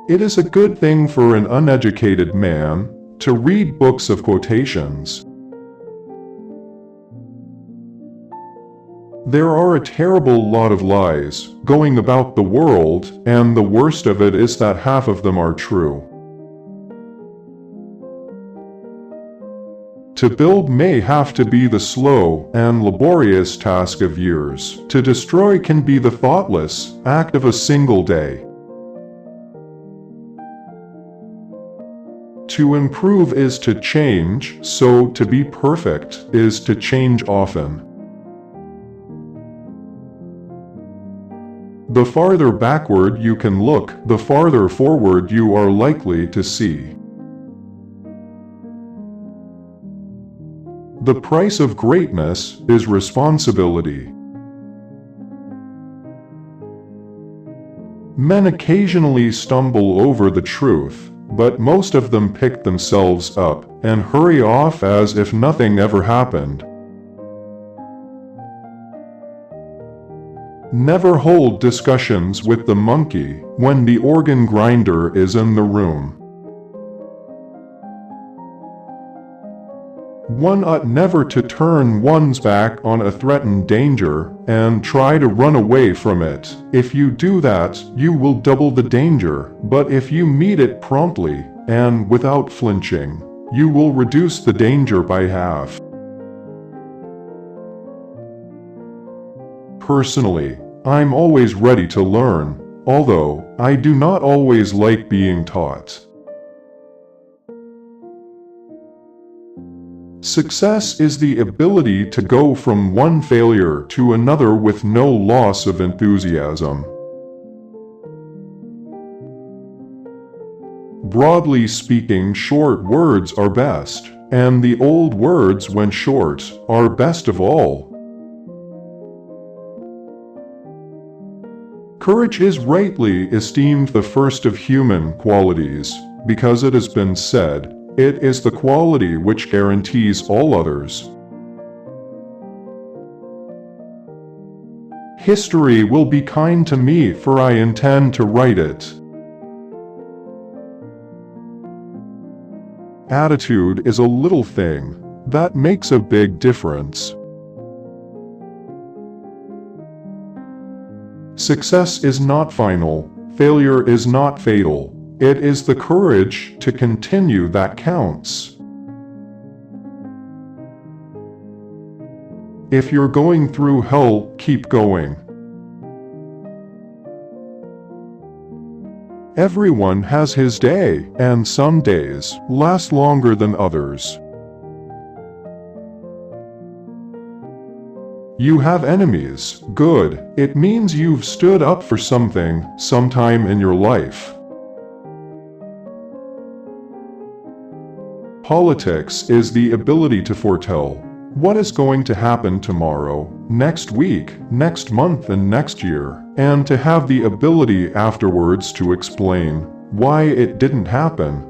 It is a good thing for an uneducated man to read books of quotations. There are a terrible lot of lies going about the world, and the worst of it is that half of them are true. To build may have to be the slow and laborious task of years. To destroy can be the thoughtless act of a single day. To improve is to change, so to be perfect is to change often. The farther backward you can look, the farther forward you are likely to see. The price of greatness is responsibility. Men occasionally stumble over the truth, but most of them pick themselves up and hurry off as if nothing ever happened. Never hold discussions with the monkey when the organ grinder is in the room. One ought never to turn one's back on a threatened danger and try to run away from it. If you do that, you will double the danger, but if you meet it promptly and without flinching, you will reduce the danger by half. Personally, I'm always ready to learn, although I do not always like being taught. Success is the ability to go from one failure to another with no loss of enthusiasm. Broadly speaking, short words are best, and the old words, when short, are best of all. Courage is rightly esteemed the first of human qualities, because it has been said, it is the quality which guarantees all others. History will be kind to me, for I intend to write it. Attitude is a little thing that makes a big difference. Success is not final, failure is not fatal. It is the courage to continue that counts. If you're going through hell, keep going. Everyone has his day, and some days last longer than others. You have enemies. Good. It means you've stood up for something sometime in your life. Politics is the ability to foretell what is going to happen tomorrow, next week, next month, and next year, and to have the ability afterwards to explain why it didn't happen.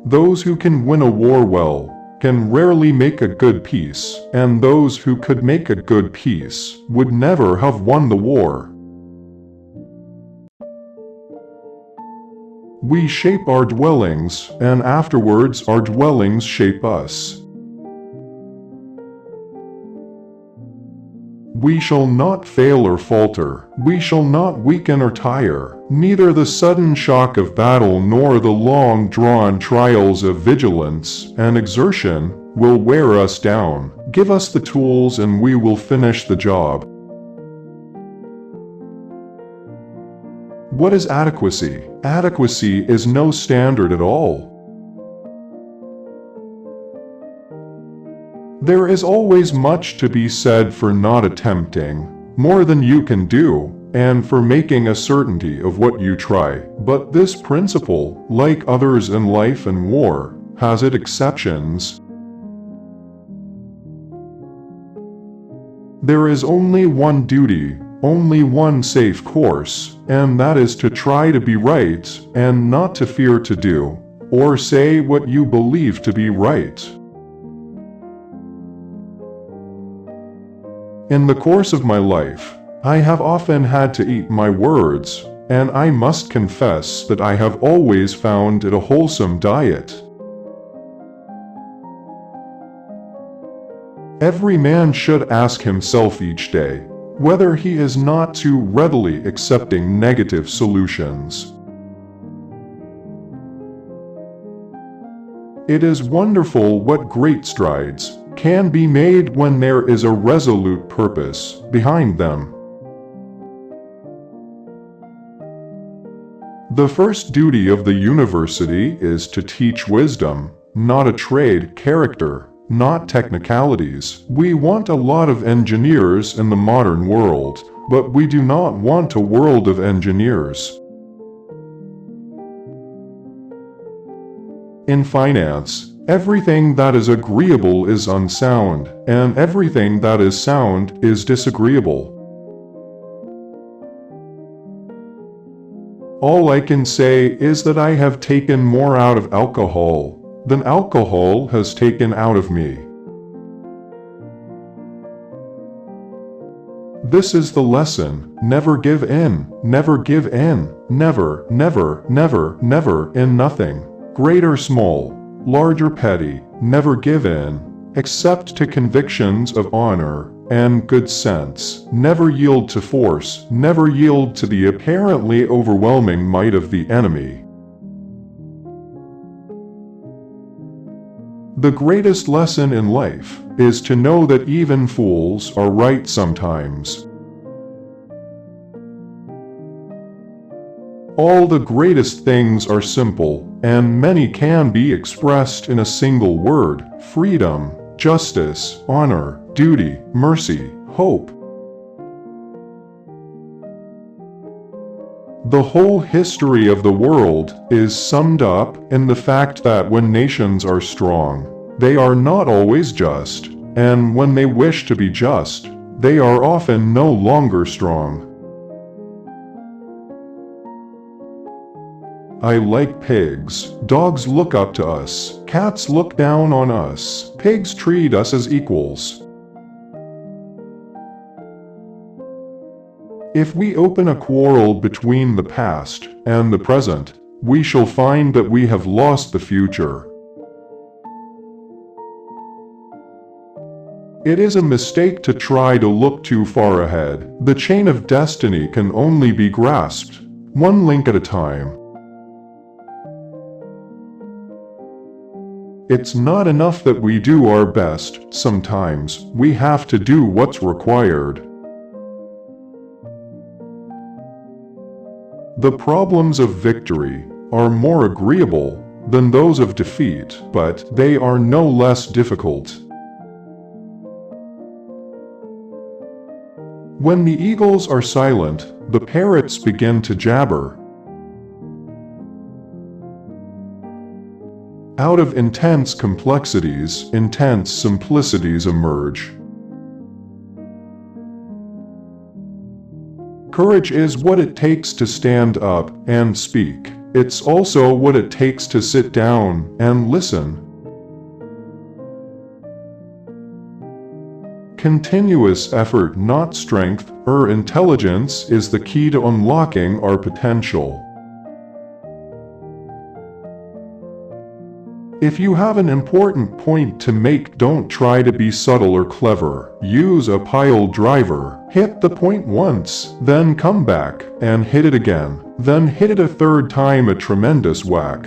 Those who can win a war well can rarely make a good peace, and those who could make a good peace would never have won the war. We shape our dwellings, and afterwards our dwellings shape us. We shall not fail or falter, we shall not weaken or tire, neither the sudden shock of battle nor the long-drawn trials of vigilance and exertion will wear us down. Give us the tools and we will finish the job. What is adequacy? Adequacy is no standard at all. There is always much to be said for not attempting more than you can do, and for making a certainty of what you try. But this principle, like others in life and war, has its exceptions. There is only one duty, only one safe course, and that is to try to be right, and not to fear to do or say what you believe to be right. In the course of my life, I have often had to eat my words, and I must confess that I have always found it a wholesome diet. Every man should ask himself each day whether he is not too readily accepting negative solutions. It is wonderful what great strides can be made when there is a resolute purpose behind them. The first duty of the university is to teach wisdom, not a trade, character, not technicalities. We want a lot of engineers in the modern world, but we do not want a world of engineers. In finance, everything that is agreeable is unsound, and everything that is sound is disagreeable. All I can say is that I have taken more out of alcohol than alcohol has taken out of me. This is the lesson: never give in, never give in, never, never, never, never in nothing, great or small, large or petty, never give in, except to convictions of honor and good sense. Never yield to force, never yield to the apparently overwhelming might of the enemy. The greatest lesson in life is to know that even fools are right sometimes. All the greatest things are simple, and many can be expressed in a single word: freedom, justice, honor, duty, mercy, hope. The whole history of the world is summed up in the fact that when nations are strong, they are not always just, and when they wish to be just, they are often no longer strong. I like pigs. Dogs look up to us. Cats look down on us. Pigs treat us as equals. If we open a quarrel between the past and the present, we shall find that we have lost the future. It is a mistake to try to look too far ahead. The chain of destiny can only be grasped one link at a time. It's not enough that we do our best. Sometimes we have to do what's required. The problems of victory are more agreeable than those of defeat, but they are no less difficult. When the eagles are silent, the parrots begin to jabber. Out of intense complexities, intense simplicities emerge. Courage is what it takes to stand up and speak. It's also what it takes to sit down and listen. Continuous effort, not strength or intelligence, is the key to unlocking our potential. If you have an important point to make, don't try to be subtle or clever. Use a pile driver. Hit the point once, then come back and hit it again. Then hit it a third time, a tremendous whack.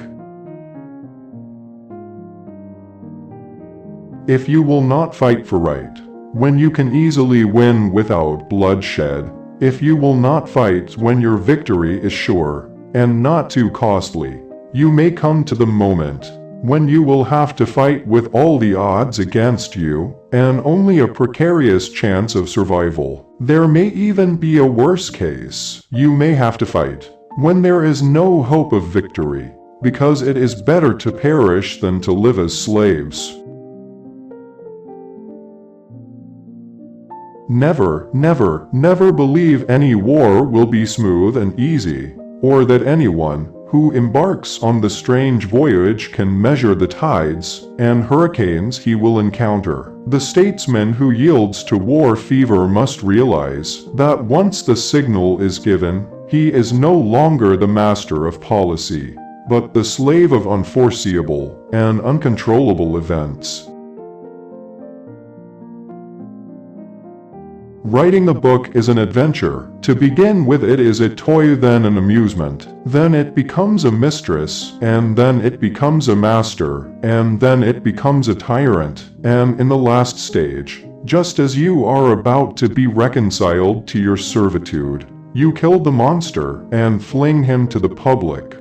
If you will not fight for right, when you can easily win without bloodshed, if you will not fight when your victory is sure and not too costly, you may come to the moment when you will have to fight with all the odds against you, and only a precarious chance of survival. There may even be a worse case. You may have to fight when there is no hope of victory, because it is better to perish than to live as slaves. Never, never, never believe any war will be smooth and easy, or that anyone who embarks on the strange voyage can measure the tides and hurricanes he will encounter. The statesman who yields to war fever must realize that once the signal is given, he is no longer the master of policy, but the slave of unforeseeable and uncontrollable events. Writing a book is an adventure. To begin with, it is a toy, then an amusement. Then it becomes a mistress, and then it becomes a master, and then it becomes a tyrant. And in the last stage, just as you are about to be reconciled to your servitude, you kill the monster and fling him to the public.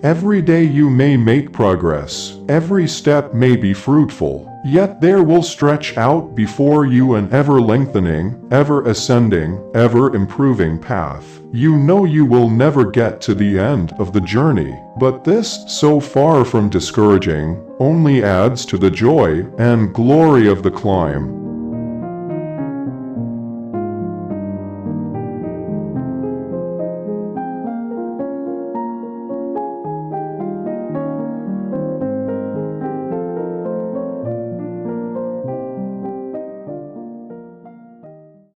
Every day you may make progress, every step may be fruitful, yet there will stretch out before you an ever-lengthening, ever-ascending, ever-improving path. You know you will never get to the end of the journey, but this, so far from discouraging, only adds to the joy and glory of the climb.